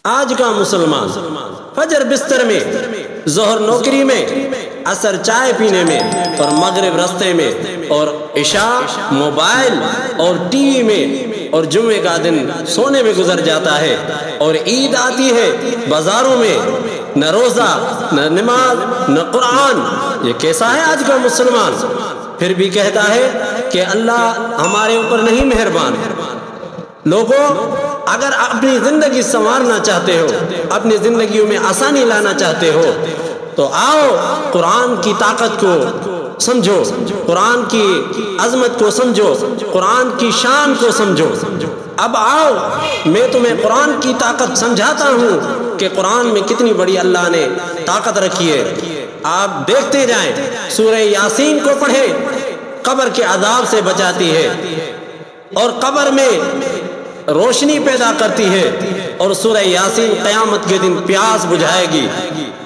آج کا مسلمان فجر بستر میں، ظہر نوکری میں، عصر چائے پینے میں، اور مغرب رستے میں، اور عشاء موبائل اور ٹی وی میں، اور جمعے کا دن سونے میں گزر جاتا ہے، اور عید آتی ہے بازاروں میں نہ روزہ نہ نماز نہ قرآن۔ یہ کیسا ہے آج کا مسلمان؟ پھر بھی کہتا ہے کہ اللہ ہمارے اوپر نہیں مہربان۔ لوگوں، اگر اپنی زندگی سنوارنا چاہتے ہو، اپنی زندگیوں میں آسانی لانا چاہتے ہو، تو آؤ قرآن کی طاقت کو سمجھو، قرآن کی عظمت کو سمجھو، قرآن کی شان کو سمجھو۔ اب آؤ میں تمہیں قرآن کی طاقت سمجھاتا ہوں کہ قرآن میں کتنی بڑی اللہ نے طاقت رکھی ہے۔ آپ دیکھتے جائیں، سورہ یاسین کو پڑھیں، قبر کے عذاب سے بچاتی ہے اور قبر میں روشنی پیدا کرتی ہے، اور سورہ یاسین قیامت کے دن پیاس بجھائے گی۔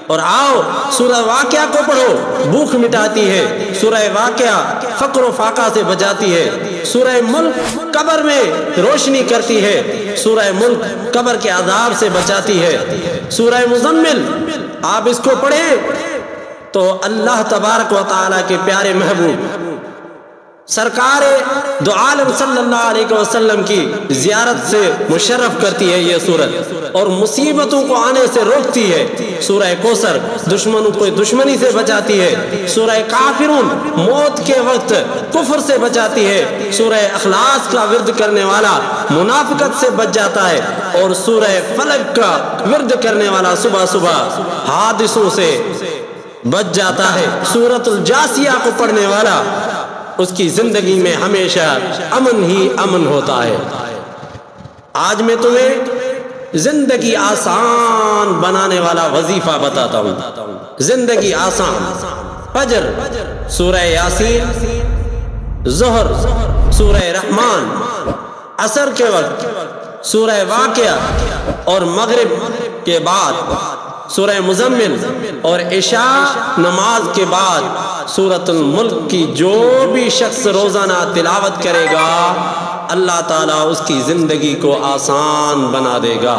اور آؤ سورہ واقعہ کو پڑھو، بھوک مٹاتی ہے۔ سورہ واقعہ فقر و فاقہ سے بچاتی ہے۔ سورہ ملک قبر میں روشنی کرتی ہے۔ سورہ ملک قبر کے عذاب سے بچاتی ہے۔ سورہ مزمل آپ اس کو پڑھیں تو اللہ تبارک و تعالیٰ کے پیارے محبوب سرکار دو عالم صلی اللہ علیہ وسلم کی زیارت سے مشرف کرتی ہے یہ سورت، اور مصیبتوں کو آنے سے روکتی ہے۔ سورہ کوثر دشمنوں کو دشمنی سے بچاتی ہے۔ سورہ کافرون موت کے وقت کفر سے بچاتی ہے۔ سورہ اخلاص کا ورد کرنے والا منافقت سے بچ جاتا ہے، اور سورہ فلق کا ورد کرنے والا صبح صبح حادثوں سے بچ جاتا ہے۔ سورۃ الجاثیہ کو پڑھنے والا اس کی زندگی میں ہمیشہ امن ہی امن ہوتا ہے۔ آج میں تمہیں زندگی آسان بنانے والا وظیفہ بتاتا ہوں۔ زندگی آسان: فجر سورہ یاسین، ظہر سورہ رحمان، عصر کے وقت سورہ واقعہ، اور مغرب کے بعد سورہ مزمل، اور عشاء نماز کے بعد سورۃ الملک کی جو بھی شخص روزانہ تلاوت کرے گا، اللہ تعالیٰ اس کی زندگی کو آسان بنا دے گا۔